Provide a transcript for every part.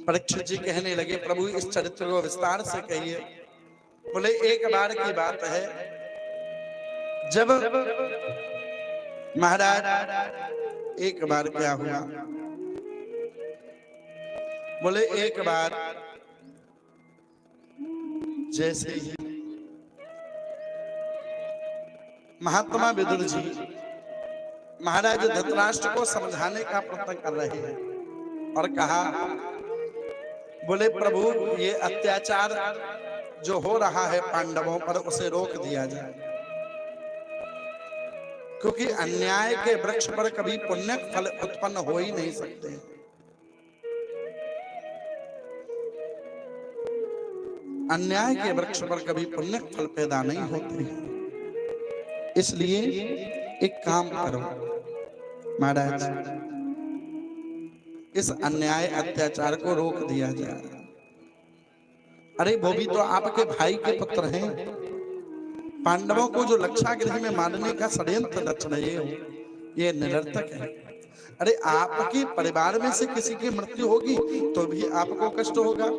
परीक्षित जी कहने लगे, प्रभु इस चरित्र को विस्तार से कहिए। बोले, एक बार की बात है, जब महाराज एक बार क्या हुआ। बोले, एक बार जैसे ही महात्मा विदुर जी महाराज धृतराष्ट्र को समझाने का प्रयत्न कर रहे हैं और कहा, बोले प्रभु ये अत्याचार जो हो रहा है पांडवों पर उसे रोक दिया जाए, क्योंकि अन्याय के वृक्ष पर कभी पुण्य फल उत्पन्न हो ही नहीं सकते। अन्याय के वृक्ष पर कभी पुण्य फल पैदा नहीं होते। इसलिए एक काम करो महाराज, इस अन्याय अत्याचार को रोक दिया जाए। अरे वो भी तो आपके भाई के पुत्र हैं। पांडवों को जो लक्षागृह में मारने का षड्यंत्र रच रहे हो, ये निरर्थक है। अरे आपके परिवार में से किसी की मृत्यु होगी तो भी आपको कष्ट होगा,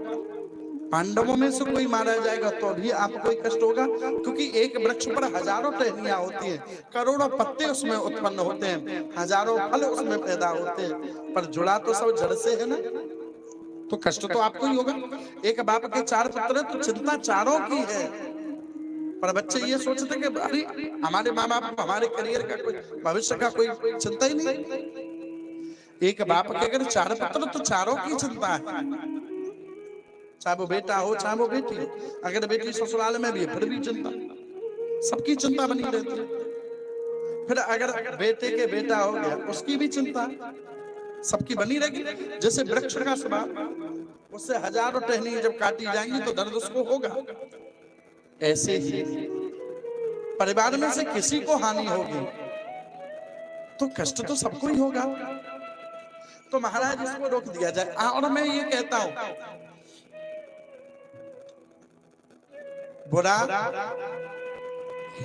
पांडवों में से कोई मारा जाएगा तो भी आपको कष्ट होगा, क्योंकि एक वृक्ष पर हजारों टहनियां होती हैं, करोड़ों पत्ते उसमें उत्पन्न होते हैं, हजारों फल उसमें पैदा होते हैं, पर जुड़ा तो सब जड़ से है ना, तो कष्ट तो आपको ही होगा। एक बाप के 4 पुत्र तो चिंता चारों की है, पर बच्चे ये सोचते कि अरे हमारे माँ बाप हमारे करियर का कोई भविष्य का कोई चिंता ही नहीं। एक बाप के अगर 4 पुत्र तो चारों की चिंता है, चाहे वो बेटा हो चाहे वो बेटी हो। अगर बेटी ससुराल में भी है फिर भी चिंता, सबकी चिंता बनी रहती है। फिर अगर बेटे के बेटा हो गया उसकी भी चिंता सबकी बनी रहेगी। जैसे वृक्ष का स्वभाव, उससे हजारों टहनी जब काटी जाएंगी तो दर्द उसको होगा, ऐसे ही परिवार में से किसी को हानि होगी तो कष्ट तो सबको ही होगा। तो महाराज इसको रोक दिया जाए। और मैं ये कहता हूं, बुरा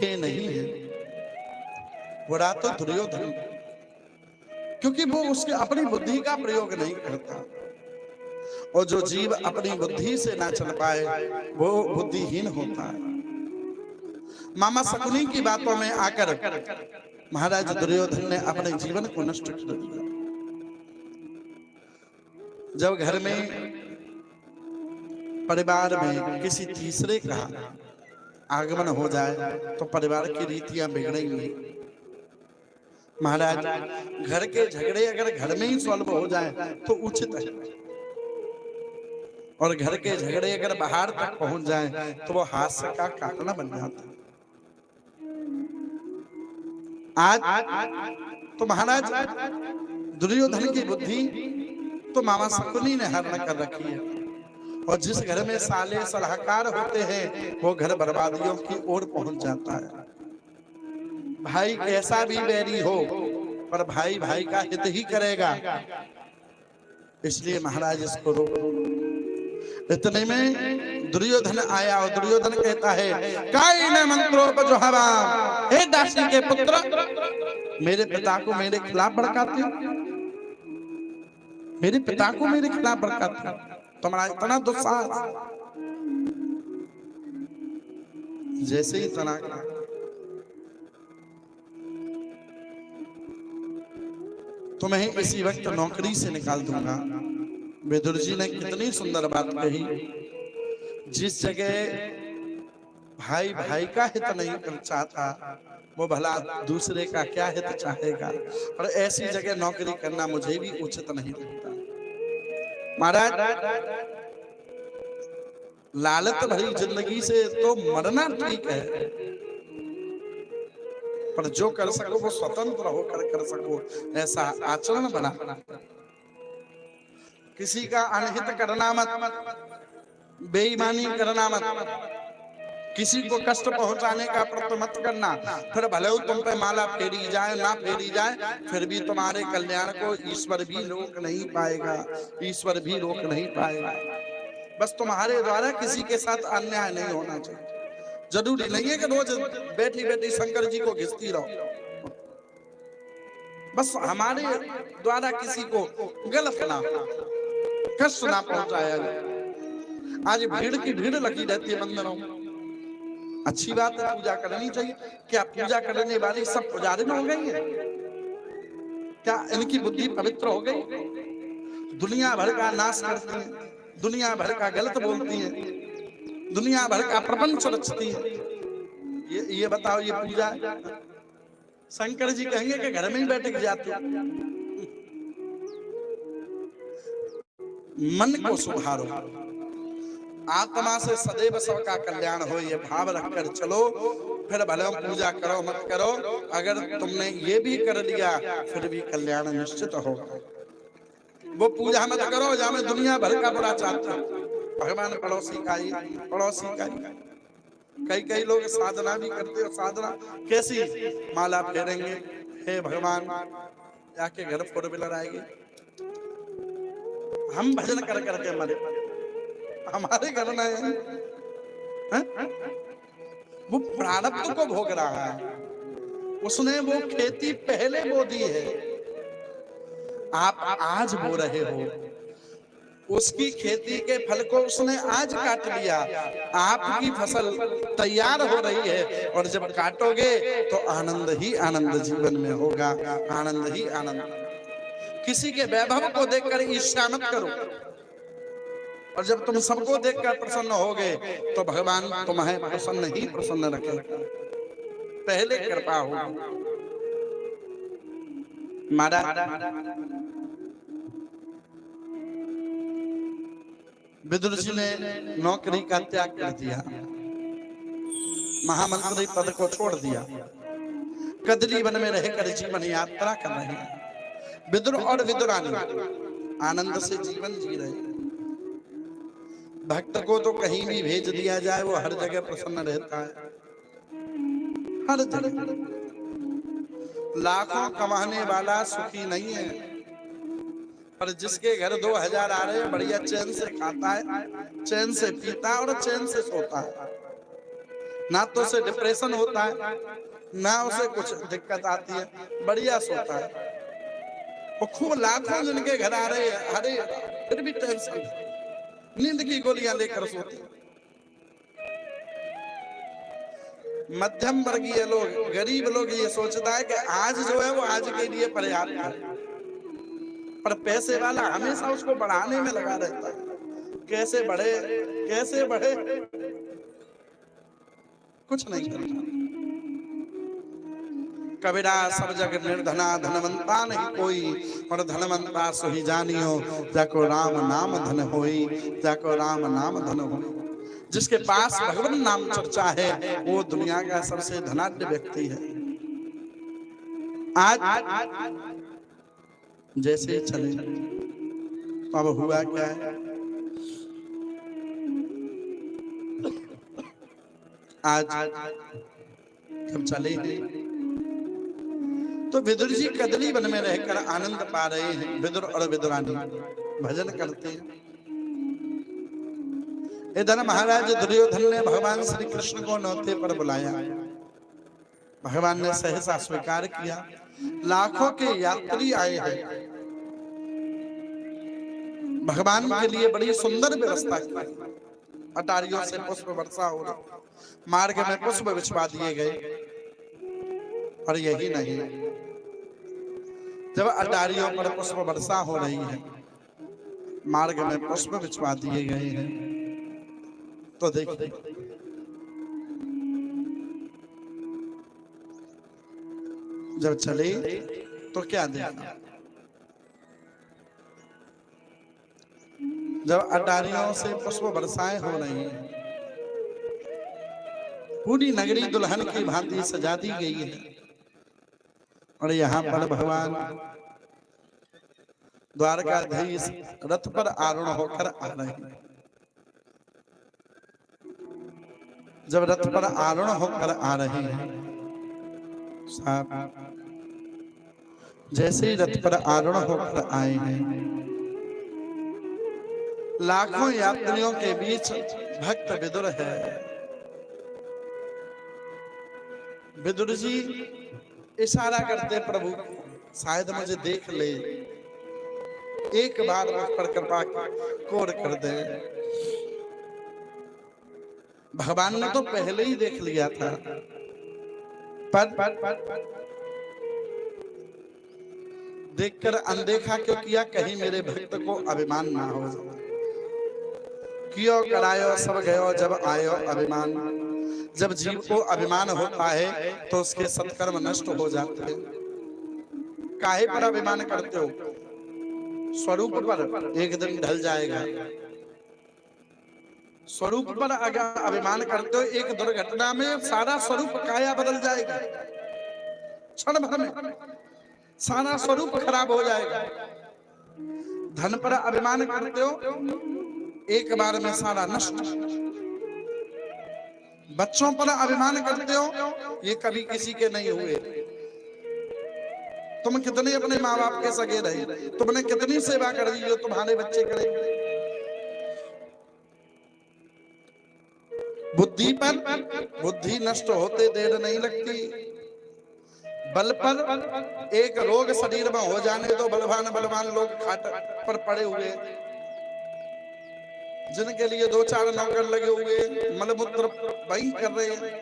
ये नहीं है, बुरा तो दुर्योधन, क्योंकि वो उसके अपनी बुद्धि का प्रयोग नहीं करता, और जो जीव अपनी बुद्धि से ना चल पाए वो बुद्धिहीन होता है। मामा शकुनी की बातों में आकर महाराज दुर्योधन ने अपने जीवन को नष्ट कर दिया। जब घर में परिवार में किसी तीसरे का आगमन हो जाए तो परिवार की रीतियां बिगड़ेंगी। महाराज घर के झगड़े अगर घर में ही सॉल्व हो जाए तो उचित है, और घर के झगड़े अगर बाहर तक पहुंच जाए तो वो हास्य का काटना बन जाता है। आज तो महाराज दुर्योधन की बुद्धि तो मामा शकुनी ने हरण कर रखी है, और जिस घर में साले सलाहकार होते हैं वो घर बर्बादियों की ओर पहुंच जाता है। भाई कैसा भी बैरी हो पर भाई भाई का हित ही करेगा, इसलिए महाराज इसको रोको। इतने में दुर्योधन आया और दुर्योधन कहता है, काई ने मंत्रोपजुह्वा, हे दासी के पुत्र, मेरे पिता को मेरे खिलाफ भड़काते हो, मेरे पिता को मेरे खिलाफ भड़काते हो, तुम्हारा इतना दुस्साहस। जैसे ही तना तुम्हें इसी वक्त नौकरी से निकाल दूंगा। विदुर जी ने कितनी सुंदर बात कही। जिस जगह भाई भाई का हित नहीं चाहता वो भला दूसरे का क्या हित चाहेगा, और ऐसी जगह नौकरी करना मुझे भी उचित नहीं लगता। महाराज लालच भरी जिंदगी से तो मरना ठीक है, पर जो कर सको वो स्वतंत्र होकर कर सको, ऐसा आचरण बना। किसी का अनहित करना मत, बेईमानी करना मत, किसी को कष्ट पहुंचाने का प्रयत्न मत करना। फिर भले ही तुम पे माला फेरी जाए ना फेरी जाए, फिर भी तुम्हारे कल्याण को ईश्वर भी रोक नहीं पाएगा, ईश्वर भी रोक नहीं पाएगा। बस तुम्हारे द्वारा किसी के साथ अन्याय नहीं होना चाहिए। जरूरी नहीं है कि रोज बैठी बैठी शंकर जी को घिसती रहो, बस हमारे द्वारा किसी को गलत ना हो, कष्ट ना पहुंचाया जाए। आज भीड़ की भीड़ लगी रहती है मंदिरों में। अच्छी बात है, पूजा करनी चाहिए। क्या पूजा करने वाली सब पुजारी हो गई है? क्या इनकी बुद्धि पवित्र हो गई? दुनिया भर का नाश करती है, दुनिया भर का गलत बोलती है, दुनिया भर का प्रपंच रचती है। ये बताओ, ये पूजा? शंकर जी कहेंगे कि घर में ही बैठ के जाते हो। मन को सुधारो, आत्मा से सदैव सबका कल्याण हो, ये भाव रखकर चलो। फिर भले पूजा करो मत करो, अगर तुमने ये भी कर लिया फिर भी कल्याण निश्चित होगा। वो पूजा मत करो जहां में दुनिया भर का बुरा चाहता है। भगवान पड़ोसी का ही, पड़ोसी का ही। कई लोग साधना भी करते हो। साधना कैसी? माला फेरेंगे, हे भगवान जाके घर फोर व्हीलर आएगी, हम भजन कर करके मरे, हमारे घर में है? वो प्रारब्ध को भोग रहा है, उसने वो खेती पहले बो दी है, आप आज बो रहे हो। उसकी खेती के फल को उसने आज काट लिया, आपकी फसल तैयार हो रही है, और जब काटोगे तो आनंद ही आनंद जीवन में होगा, आनंद ही आनंद। किसी के वैभव को देखकर ईर्ष्या मत करो, और जब तुम सबको देखकर प्रसन्न होगे तो भगवान तुम्हें प्रसन्न ही प्रसन्न रखेगा। पहले कृपा हो। विदुर जी ने नौकरी का त्याग कर दिया, महामंत्री पद को छोड़ दिया, कदली वन में रहकर जीवन यात्रा कर रहे हैं। विदुर और विदुरानी आनंद से जीवन जी रहे। भक्त को तो कहीं भी भेज दिया जाए वो हर जगह प्रसन्न रहता है, हर जगह। लाखों कमाने वाला सुखी नहीं है, पर जिसके घर 2000 आ रहे हैं बढ़िया चैन से खाता है, चैन से पीता है और चैन से सोता है। ना तो उसे डिप्रेशन होता है, ना उसे कुछ दिक्कत आती है, बढ़िया सोता है। वो खूब लाखों जिनके घर आ रहे हैं, अरे फिर भी टेंशन, नींद की गोलियां लेकर सोते। मध्यम वर्गीय लोग, गरीब लोग ये सोचता है कि आज जो है वो आज के लिए पर्याप्त है, पर पैसे वाला हमेशा उसको बढ़ाने में लगा रहता है। कैसे बढ़े, कैसे बढ़े, कुछ नहीं करता। कबीरा सब जग निर्धना धनवंता नहीं कोई, और धनवंता सोही जानियो जाको राम नाम धन होई, जाको राम नाम धन होई। जिसके पास भगवान नाम चर्चा है वो दुनिया का सबसे धनाढ्य व्यक्ति है। आज जैसे चले, अब हुआ क्या है? आज जब चले तो विदुर जी कदली वन में रहकर आनंद पा रहे हैं। विदुर और विदुरानी भजन करते हैं। इधर महाराज दुर्योधन ने भगवान श्री कृष्ण को न्योते पर बुलाया। भगवान ने सहसा स्वीकार किया। लाखों के यात्री आए हैं, भगवान के लिए बड़ी सुंदर व्यवस्था की। अटारियों से पुष्प वर्षा हो रही, मार्ग में पुष्प बिछवा दिए गए। और यही नहीं, जब अटारियों पर पुष्प वर्षा हो रही है, मार्ग में पुष्प बिछवा दिए गए हैं, तो देखिए जब चले तो क्या देखा? जब अटारियों से पुष्प वर्षाएं हो रही हैं, पूरी नगरी दुल्हन की भांति सजा दी गई है, और यहाँ पर भगवान द्वारकाधीश रथ पर आरूढ़ होकर आ रहे हैं। जब रथ पर आरूढ़ होकर आ रहे हैं, साहब जैसे ही रथ पर आरूढ़ होकर आए हैं, लाखों यात्रियों के बीच भक्त विदुर है। विदुर जी इशारा करते, प्रभु शायद मुझे देख ले, एक बार मुझ पर कृपा कोर कर दे। भगवान ने तो पहले ही देख लिया था, पर देखकर अनदेखा क्यों किया, कहीं मेरे भक्त को अभिमान ना हो। क्यों करायो सब गयो जब आयो अभिमान। जब जीव को अभिमान होता है तो उसके सत्कर्म नष्ट हो जाते हैं। काहे पर अभिमान करते हो? स्वरूप पर एक दिन ढल जाएगा। स्वरूप पर अगर अभिमान करते हो, एक दुर्घटना में सारा स्वरूप काया बदल जाएगा। क्षण भर में सारा स्वरूप खराब हो जाएगा। धन पर अभिमान करते हो, एक बार में सारा नष्ट। बच्चों पर अभिमान करते हो, ये कभी किसी के नहीं हुए। तुम कितने अपने माँ बाप के सगे रहे, तुमने कितनी सेवा कर दी जो तुम्हारे बच्चे करेंगे। बुद्धि पर बुद्धि नष्ट होते देर नहीं लगती। बल पर एक रोग शरीर में हो जाने तो बलवान बलवान लोग खाट पर पड़े हुए, जिनके लिए 2-4 नौकर लगे हुए, मलमूत्र वही कर रहे हैं।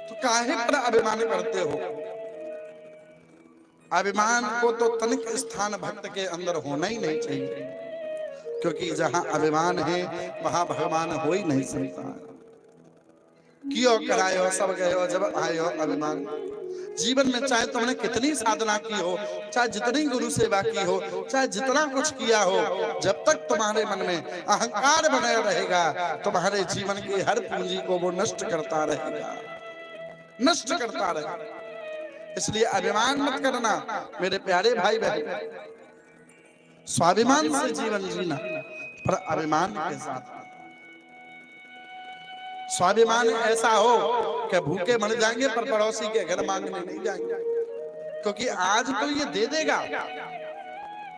तो काहे पर अभिमान करते हो? अभिमान को तो तनिक स्थान भक्त के अंदर होना ही नहीं चाहिए, क्योंकि जहां अभिमान है वहां भगवान हो ही नहीं सकता। क्यों करायो सब गयो जब आयो अभिमान। जीवन में चाहे तुमने कितनी साधना की हो, चाहे जितनी गुरु सेवा की हो, चाहे जितना कुछ किया हो, जब तक तुम्हारे मन में अहंकार बना रहेगा, तुम्हारे जीवन की हर पूंजी को वो नष्ट करता रहेगा, नष्ट करता रहेगा। इसलिए अभिमान मत करना मेरे प्यारे भाई बहन। स्वाभिमान से जीवन जीना, पर अभिमान के साथ। स्वाभिमान ऐसा हो कि भूखे मर जाएंगे पर पड़ोसी के घर मांगने नहीं जाएंगे, क्योंकि आज तो ये दे देगा,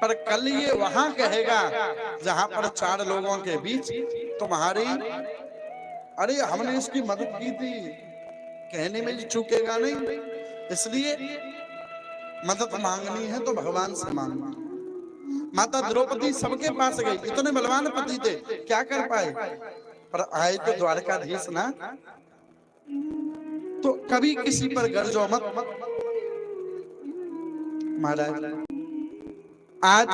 पर कल ये वहां कहेगा जहां पर 4 लोगों के बीच तुम्हारी, अरे हमने इसकी मदद की थी, कहने में चूकेगा नहीं। इसलिए मदद मांगनी है तो भगवान से मांगना। माता द्रौपदी सबके पास गई, इतने बलवान पति थे, क्या कर पाए? पर आए तो द्वारकाधीश ना, तो कभी किसी पर गर्जो मत। महाराज आज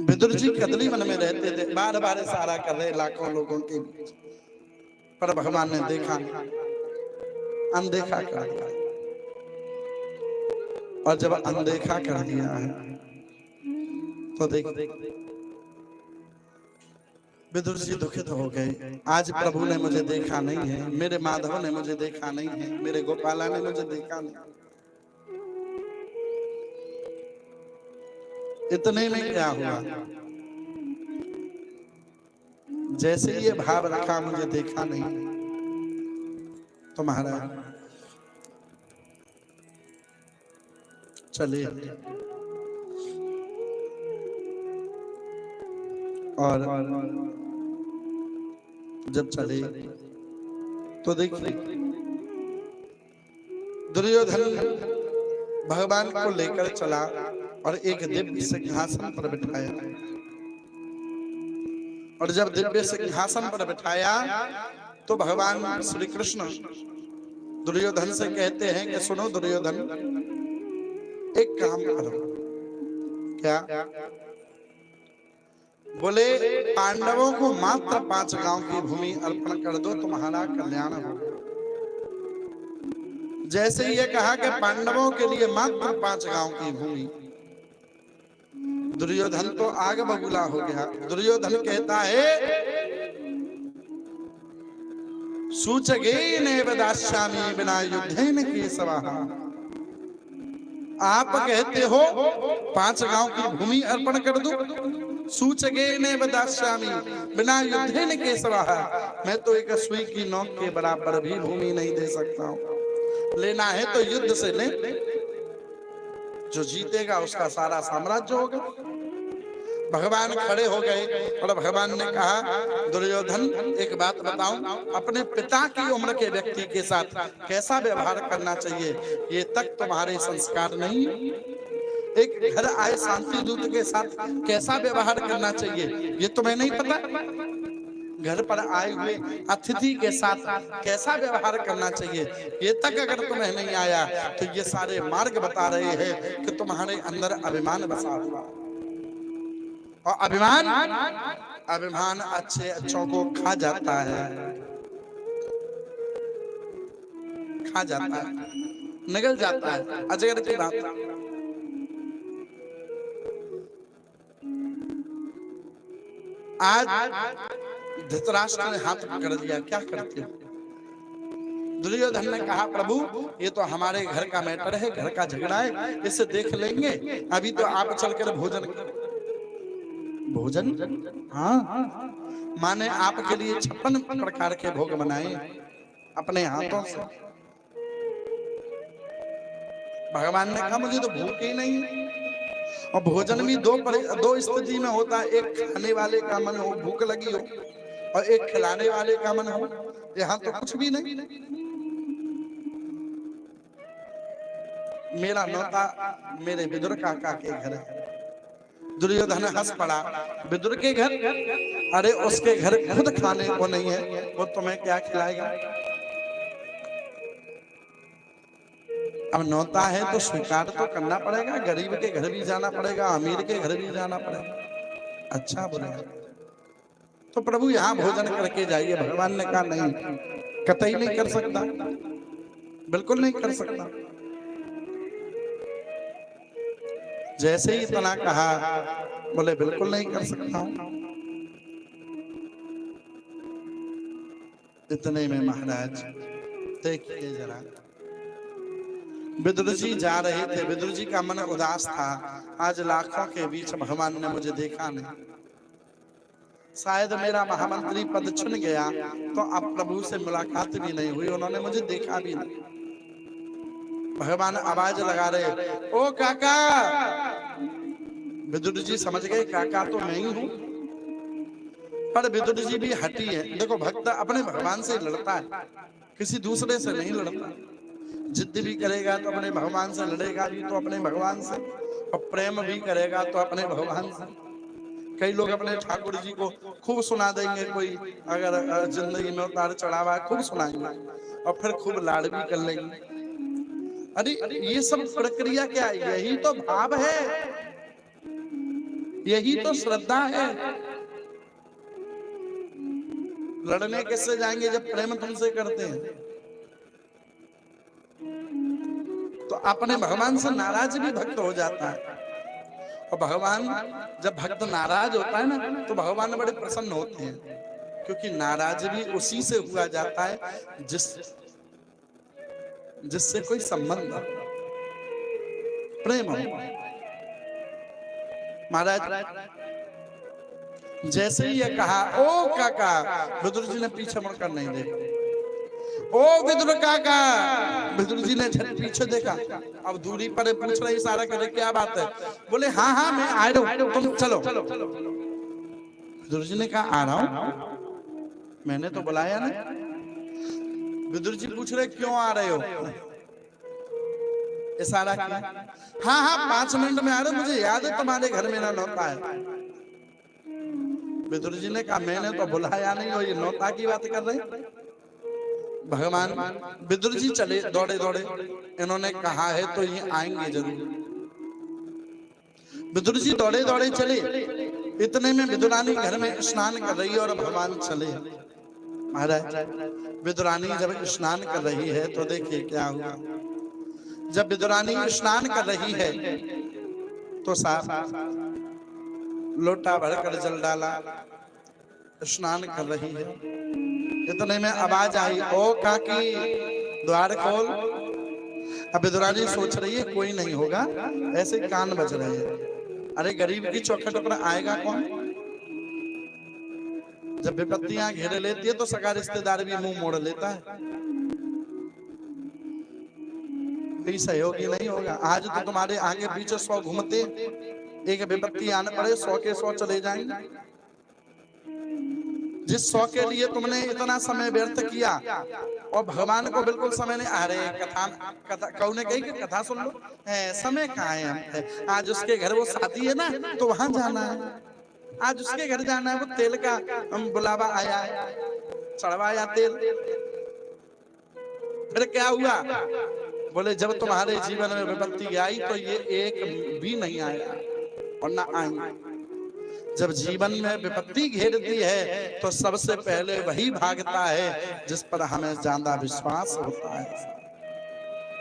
विदुर जी कदली वन में रहते थे, बार बार इशारा कर रहे लाखों लोगों के बीच, पर भगवान ने देखा, अनदेखा कर दिया। और जब अनदेखा कर दिया है तो देख विदुर जी दुखित हो गए। आज प्रभु ने मुझे देखा नहीं है, मेरे माधव ने मुझे देखा नहीं है, मेरे गोपाला ने मुझे देखा नहीं। इतने में क्या हुआ, जैसे ये भाव रखा मुझे देखा नहीं, तो महाराज चले और जब चले तो देखिए दुर्योधन भगवान को लेकर चला और एक दिव्य सिंहासन पर बिठाया। और जब दिव्य सिंहासन पर बिठाया तो भगवान श्री कृष्ण दुर्योधन से कहते हैं कि सुनो दुर्योधन, एक काम करो। क्या? बोले पांडवों को मात्र 5 गांव की भूमि अर्पण कर दो, तुम्हारा कल्याण हो। जैसे ये कहा कि पांडवों के लिए मात्र 5 गांव की भूमि, दुर्योधन तो आग बबूला हो गया। दुर्योधन कहता है सूचगे दास्यामि बिना युद्धेन केशवः। आप कहते हो 5 गांव की भूमि अर्पण कर दो, सूचगे दास्यामि बिना युद्धेन केशवः। मैं तो एक सुई की नोक के बराबर भी भूमि नहीं दे सकता हूं। लेना है तो युद्ध से ले, जो जीतेगा उसका सारा साम्राज्य होगा। भगवान खड़े हो गए और भगवान ने कहा दुर्योधन एक बात बताऊं, अपने पिता की उम्र के व्यक्ति के साथ कैसा व्यवहार करना चाहिए, ये तक तुम्हारे संस्कार नहीं। एक घर आए शांति दूत के साथ कैसा व्यवहार करना चाहिए ये तुम्हें नहीं पता? घर पर आए हुए अतिथि के साथ कैसा व्यवहार करना चाहिए ये तक अगर तुम्हें नहीं आया तो ये सारे मार्ग बता रहे हैं कि तुम्हारे अंदर अभिमान बसा हुआ। और अभिमान अच्छे अच्छों को खा जाता है, निगल जाता है। अजगर की बात। आज धृतराष्ट्र ने हाथ पकड़ लिया, क्या करते हो? दुर्योधन ने कहा प्रभु ये तो हमारे घर का मैटर है, घर का झगड़ा है, इससे देख लेंगे, अभी तो आप चलकर भोजन। हाँ, माने आपके लिए 56 प्रकार के भोग बनाए अपने हाथों से। भगवान ने कहा मुझे तो भूख ही नहीं है। और भोजन भी दो स्थिति में होता है, एक खाने वाले का मन हो, भूख लगी हो, और एक खिलाने वाले का मन हो। यहाँ तो कुछ भी नहीं। मेरा नौता मेरे विदुर काका के घर है। दुर्योधन हंस पड़ा, विदुर के घर? अरे उसके घर खुद खाने को नहीं है, वो तुम्हें क्या खिलाएगा? अब नौता है तो स्वीकार तो करना पड़ेगा, गरीब के घर भी जाना पड़ेगा, अमीर के घर भी जाना पड़ेगा। अच्छा बोलेगा तो प्रभु यहाँ भोजन करके जाइए। भगवान ने कहा नहीं, कतई नहीं कर सकता, बिल्कुल नहीं कर सकता। जैसे ही इतना कहा बोले बिल्कुल नहीं कर सकता हूं। इतने में महाराज देखिए जरा, विदुर जी जा रहे थे, विदुर जी का मन उदास था। आज लाखों के बीच भगवान ने मुझे देखा नहीं, शायद मेरा महामंत्री पद चुन गया तो अब प्रभु से मुलाकात भी नहीं हुई, उन्होंने मुझे देखा भी नहीं। भगवान आवाज लगा रहे, ओ काका। विदुर जी समझ गए काका तो मैं ही हूं, पर विदुर जी भी हटी है। देखो भक्त अपने भगवान से लड़ता है, किसी दूसरे से नहीं लड़ता। जिद भी करेगा तो अपने भगवान से, लड़ेगा भी तो अपने भगवान से, और प्रेम भी करेगा तो अपने भगवान से। कई लोग अपने ठाकुर जी को खूब सुना देंगे, कोई अगर जिंदगी में उतार चढ़ावा खूब सुनाएंगे और फिर खूब लाड़ भी कर लेंगे। अरे ये सब प्रक्रिया क्या है? यही तो भाव है, यही तो श्रद्धा है। लड़ने किससे जाएंगे जब प्रेम तुमसे करते हैं? तो अपने भगवान से नाराज भी भक्त हो जाता है। और भगवान जब भक्त नाराज होता है ना तो भगवान बड़े प्रसन्न होते हैं, क्योंकि नाराज भी उसी से हुआ जाता है जिससे कोई संबंध प्रेम हो। महाराज जैसे ही ये कहा ओ काका, विदुर जी ने पीछे मुड़कर नहीं देखा। ओ विदुर काका, विदुर जी ने झट पीछे देखा, अब दूरी पर पूछ रहे, इशारा करे क्या बात है? बोले हाँ हाँ मैं आ रहा हूं, तुम चलो। विदुर जी ने कहा आ रहा हूं, मैंने तो बुलाया ना। विदुर जी पूछ रहे क्यों आ रहे हो? इशारा किया, हाँ हाँ 5 मिनट में आ रहे, मुझे याद है तुम्हारे घर में ना नौता है। विदुर जी ने कहा मैंने तो बुलाया नहीं, और ये नौता की बात कर रहे। भगवान विदुर जी चले दौड़े दौड़े, इन्होंने कहा है तो ये आएंगे जरूर। विदुर जी दौड़े दौड़े चले, इतने में विदुरानी घर में स्नान कर रही है और भगवान चले। महाराज विदुरानी जब स्नान कर रही है तो देखिए क्या हुआ। जब विदुरानी स्नान कर रही है तो साफ लोटा भरकर जल डाला, स्नान कर रही है। इतने में आवाज आई, ओ काकी द्वार खोल। अब विदुरानी सोच रही है कोई नहीं होगा, ऐसे कान बज रहे हैं। अरे गरीब की चौखट पर आएगा कौन? जब विपत्तियां घेरे लेती है तो सगा रिश्तेदार भी मुंह मोड़ लेता है, कोई सहयोगी नहीं होगा। आज तो तुम्हारे आगे पीछे 100 घूमते, एक विपत्ति आने पड़े 100 के 100 चले जाएंगे। जिस सौ के लिए तुमने इतना समय व्यर्थ किया और भगवान को बिल्कुल समय नहीं। अरे कथा कौन ने कही कि कथा सुन लो, समय कहाँ है। आज उसके घर वो शादी है ना, तो वहां जाना है। आज उसके घर जाना है, वो तेल का बुलावा आया है, चढ़वाया तेल। फिर क्या हुआ? बोले जब तुम्हारे जीवन में विपत्ति आई तो ये एक भी नहीं आया और ना आएंगे। जब जीवन में विपत्ति घेरती है तो सबसे पहले वही भागता है जिस पर हमें ज्यादा विश्वास होता है,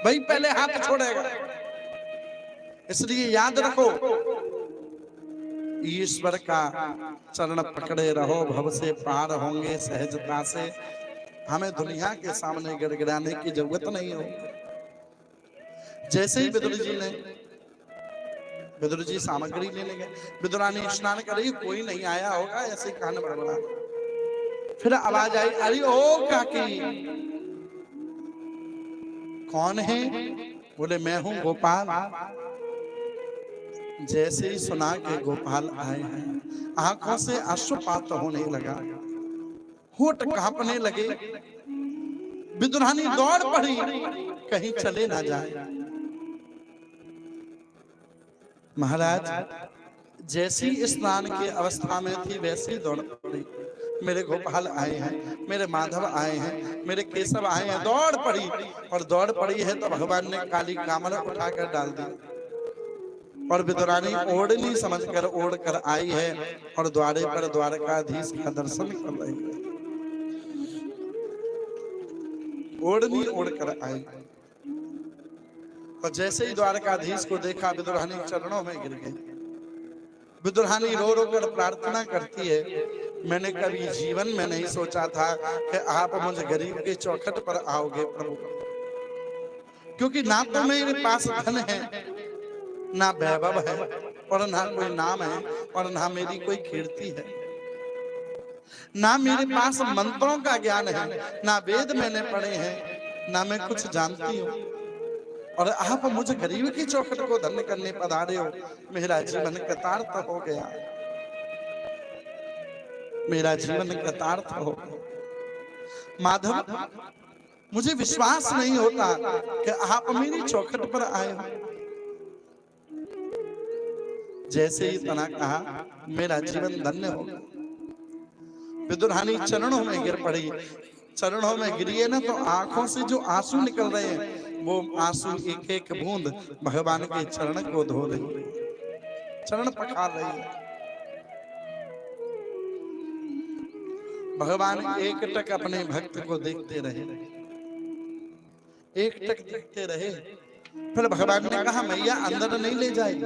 वही पहले हाथ छोड़ेगा। इसलिए याद रखो, ईश्वर का चरण पकड़े रहो, भव से पार होंगे सहजता से। हमें दुनिया के सामने गिड़गिड़ाने की जरूरत नहीं हो। जैसे ही विदुर जी सामग्री लेने गए, विदुरानी स्नान कर रही, कोई नहीं आया होगा, ऐसे कान बड़बड़ा। फिर आवाज आई, अरे ओ काकी, कौन है? बोले मैं हूं गोपाल। जैसे ही सुना के गोपाल आए हैं, आंखों से अश्रुपात होने लगा, होठ कांपने लगे। विदुरानी दौड़ पड़ी, कहीं चले ना जाए। महाराज जैसी स्नान की अवस्था में थी वैसी दौड़ पड़ी। मेरे गोपाल आए हैं, मेरे माधव आए हैं, मेरे केशव आए हैं, दौड़ पड़ी। और दौड़ पड़ी है तो भगवान ने काली कामर उठाकर डाल दी और विदुरानी ओढ़नी समझकर ओढ़ कर आई है और द्वारे पर द्वारकाधीश का दर्शन कर रही है। ओढ़नी ओढ़ कर आई और जैसे ही द्वारकाधीश को देखा, विदुरानी चरणों में गिर गई। विदुरानी रो रो कर प्रार्थना करती है, मैंने कभी जीवन में नहीं सोचा था कि आप मुझे गरीब के चौखट पर आओगे प्रभु, क्योंकि ना तो मेरे पास धन है, ना वैभव है, और ना कोई नाम है, और ना मेरी कोई कीर्ति है, ना मेरे पास मंत्रों का ज्ञान है, ना वेद मैंने पढ़े हैं, ना मैं कुछ जानती हूँ, और आप मुझे गरीब की चौखट को धन्य करने पधारे हो। मेरा जीवन कृतार्थ हो गया, मेरा जीवन कृतार्थ हो गया। माधव मुझे विश्वास नहीं होता कि आप मेरी चौखट पर आए हो। जैसे ही तना कहा, मेरा जीवन धन्य हो गया। विदुरानी चरणों में गिर पड़ी। चरणों में गिरी है ना, तो आंखों से जो आंसू निकल रहे हैं, वो आंसू एक एक बूंद भगवान के चरण को धो रही है, चरण पखार रही है। भगवान एक टक अपने भक्त को देखते रहे, एक टक देखते रहे। फिर भगवान ने कहा, मैया अंदर नहीं ले जाएगी।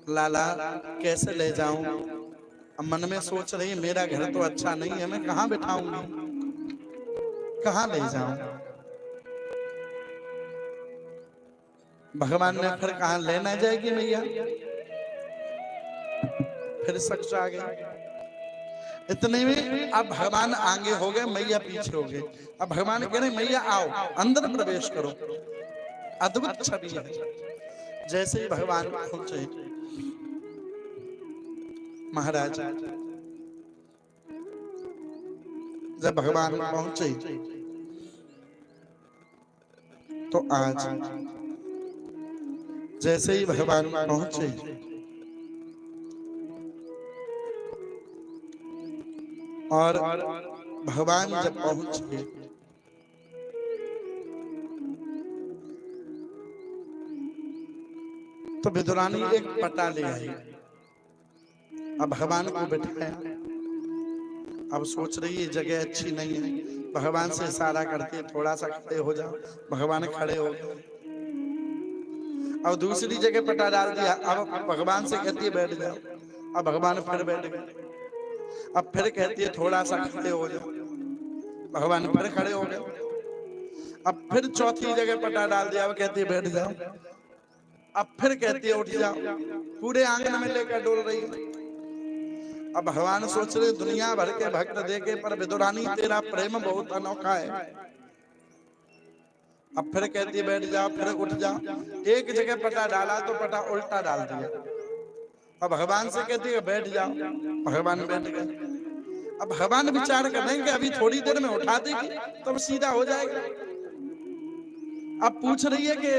लाला कैसे ले जाऊं? अब मन में सोच रही, मेरा घर तो अच्छा नहीं है, मैं कहां बिठाऊंगी, कहां ले जाऊं? भगवान ने फिर कहा, लेना जाएगी मैया। फिर शख्स आ गए। इतने में अब भगवान आगे हो गए, मैया पीछे हो गए। अब भगवान कह रहे, मैया आओ अंदर प्रवेश करो। अद्भुत छवि है। जैसे ही भगवान पहुंचे, महाराज जब भगवान पहुंचे तो आज जैसे ही भगवान पहुंचे, और भगवान जब पहुंचे तो विदुरानी एक पटा ले आई। अब भगवान को बिठाया। अब सोच रही है जगह अच्छी नहीं है, भगवान से इशारा करती है, थोड़ा सा खड़े हो जाओ। भगवान खड़े हो गए। अब दूसरी जगह पटा डाल दिया। अब भगवान से कहती है बैठ जाओ। अब भगवान फिर बैठ गए। अब फिर कहती है थोड़ा सा खड़े हो जाओ। भगवान फिर खड़े हो गए। अब फिर चौथी जगह पटा डाल दिया। अब कहती है बैठ जाओ। अब फिर कहती है उठ जाओ। पूरे आंगन में लेकर डोल रही है। अब भगवान सोच रहे दुनिया भर के भक्त देखे, पर विदुरानी तेरा प्रेम बहुत अनोखा है। अब फिर कहती है बैठ जाओ, फिर उठ जाओ। एक जगह पटा डाला तो पटा उल्टा डाल दिया। अब भगवान से कहती है बैठ जाओ। भगवान बैठ गए। अब भगवान विचार कर रहे हैं कि अभी थोड़ी देर में उठा देगी तब सीधा हो जाएगा। अब पूछ रही है कि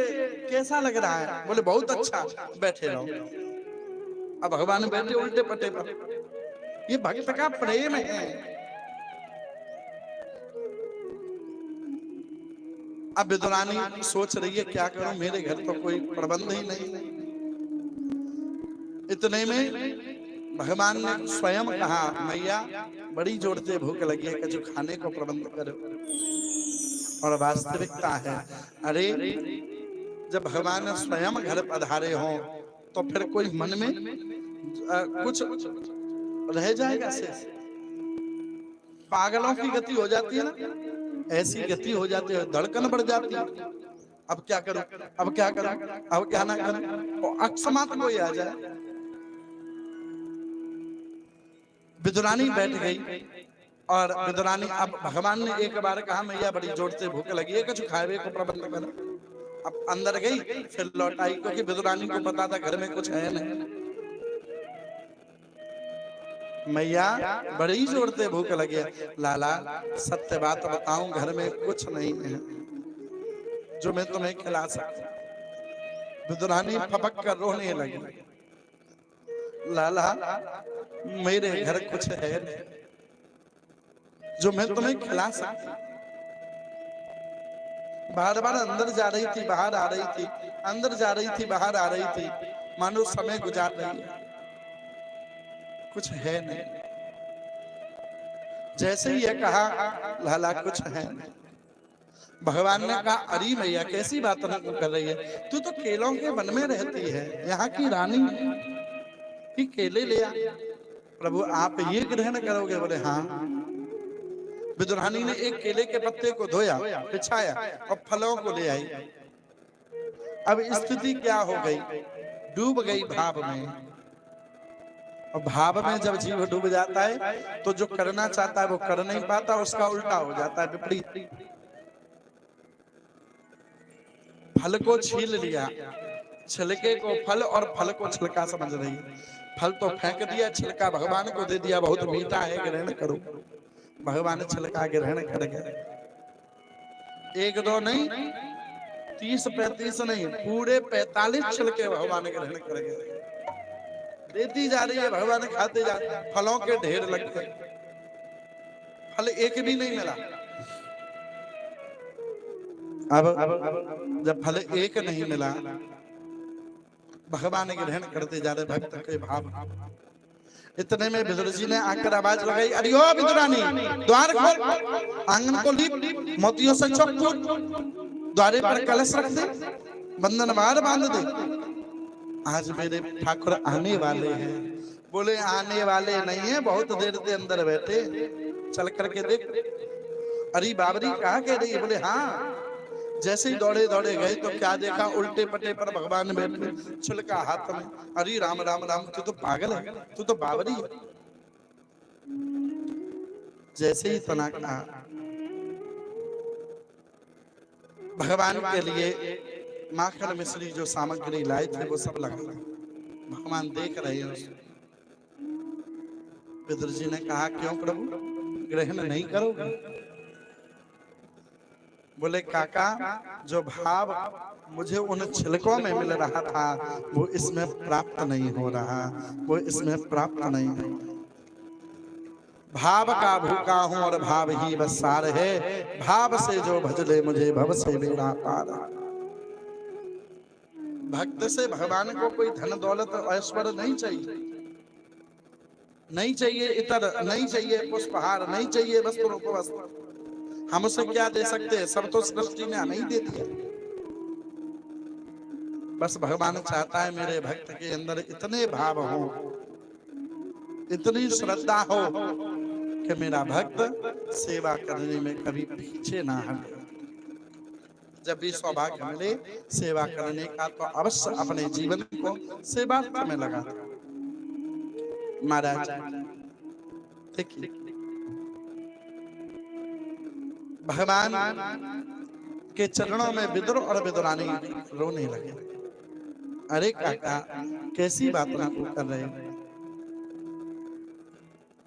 कैसा लग रहा है, बोले बहुत अच्छा, बैठे रहो। अब भगवान बैठे उल्टे पट्टे पर। ये भक्त का प्रेम है। अब विदुरानी सोच रही है क्या करूं, मेरे घर तो कोई प्रबंध ही नहीं। इतने में भगवान ने स्वयं कहा, मैया बड़ी जोर से भूख लगी है, कुछ खाने को प्रबंध करो। और वास्तविकता है, अरे जब भगवान स्वयं घर पधारे हो तो फिर कोई मन में कुछ रह जाएगा शेष। पागलों की गति हो जाती है ना, ऐसी गति हो जाती है, धड़कन बढ़ जाती है। अब क्या करूं, अब क्या करूं, अब क्या ना करूं, और अकस्मात कोई आ जाए। विदुरानी बैठ गई और विदुरानी, अब भगवान ने एक बार कहा, मैया बड़ी जोर से भूख लगी है, कुछ खावे को प्रबंध करो। अब अंदर गई, फिर लौट आई, क्योंकि विदुरानी को पता था घर में कुछ है नहीं। मैया बड़ी जोर से भूख लगी है। लाला सत्य बात बताऊं, घर में कुछ नहीं है जो मैं तुम्हें खिला सकता। विदुरानी फपक कर रोने लगी। लाला मेरे घर कुछ है जो मैं तुम्हें खिला सकता। बार बार अंदर जा रही थी, बाहर आ रही थी, अंदर जा रही थी, बाहर आ रही थी, मानो समय गुजार रही है, कुछ है नहीं। जैसे ही ये कहा, लाला कुछ है नहीं, भगवान ने कहा, अरे मैया कैसी बात कर रही है, तू तो केलों के वन में रहती है, यहाँ की रानी की केले ले आ। प्रभु आप ये ग्रहण करोगे? बोले हाँ। विदुरानी ने एक केले के पत्ते को धोया, बिछाया और फलों को ले आई। अब स्थिति क्या हो गई, डूब गई भाव में। और भाव में जब जीव डूब जाता है तो जो करना चाहता है वो कर नहीं पाता, उसका उल्टा हो जाता है, विपरीत। फल को छील लिया, छिलके को फल और फल को छिलका समझ रही है। फल तो फेंक दिया, छिलका भगवान को दे दिया, बहुत मीठा है, ग्रहण करो। भगवान छिलका ग्रहण कर गए। एक दो नहीं, 30-35 नहीं, पूरे 45 छिलके भगवान ग्रहण कर गए। देती जा रही है, भगवान खाते जा रहे हैं, फलों के ढेर लग गए, फल एक भी नहीं मिला। अब जब फल एक नहीं मिला, भगवान ग्रहण करते जा रहे भक्त के भाव। इतने में विदुर जी ने आकर आवाज लगाई, अरे ओ विदुरानी, द्वार खोल, आंगन को लीप, मोतियों से चौक, द्वारे पर कलश रख दे, बंधन बार बांध दे, आज मेरे ठाकुर आने वाले हैं। बोले आने वाले नहीं है, बहुत देर से अंदर बैठे, चल करके देख। अरे बाबरी कहा कह रही है? बोले हाँ। जैसे ही दौड़े दौड़े गए तो क्या देखा, उल्टे पट्टे पर भगवान बैठे, छिलका हाथ में। अरे राम राम राम, तू तो पागल है, तू तो बावरी है। जैसे ही तना कहा, भगवान के लिए माखन मिश्री जो सामग्री लाए थे वो सब लगा। भगवान देख रहे हैं। विदुर जी ने कहा, क्यों प्रभु ग्रहण नहीं करोगे? बोले काका, जो भाव मुझे उन छिलकों में मिल रहा था वो इसमें प्राप्त नहीं हो रहा, वो इसमें प्राप्त नहीं है। भाव का भूखा हूं और भाव ही बस सार है, भाव से जो भजले मुझे भव से बेड़ा पार। भक्त से भगवान को कोई धन दौलत ऐश्वर्य नहीं चाहिए, नहीं चाहिए इतर, नहीं चाहिए पुष्पहार, नहीं चाहिए वस्त्र उपवस्त्र। हम उसे क्या दे सकते हैं? सब तो सृष्टि ने हमें ही दे दिया। बस भगवान चाहता है मेरे भक्त के अंदर इतने भाव हो, इतनी श्रद्धा हो कि मेरा भक्त सेवा करने में कभी पीछे ना हटे। जब भी सौभाग्य मिले सेवा करने का तो अवश्य अपने जीवन को सेवा में लगा। महाराज देखिए, भगवान के चरणों में विदुर और विदुरानी रोने लगे। अरे काका कैसी बात कर रहे हैं?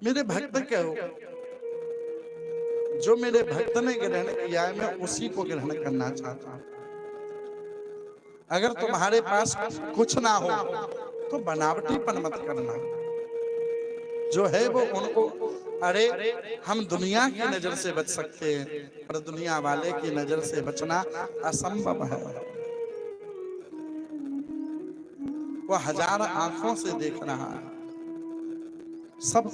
मेरे भक्त कहो, जो मेरे भक्त ने ग्रहण किया है मैं उसी को ग्रहण करना चाहता हूं। अगर तुम्हारे पास कुछ ना हो तो बनावटीपन मत करना, जो है वो उनको। अरे हम दुनिया की नजर से बच सकते हैं, पर दुनिया वाले की नजर से बचना असंभव है। वो हजार आंखों से देख रहा है, सब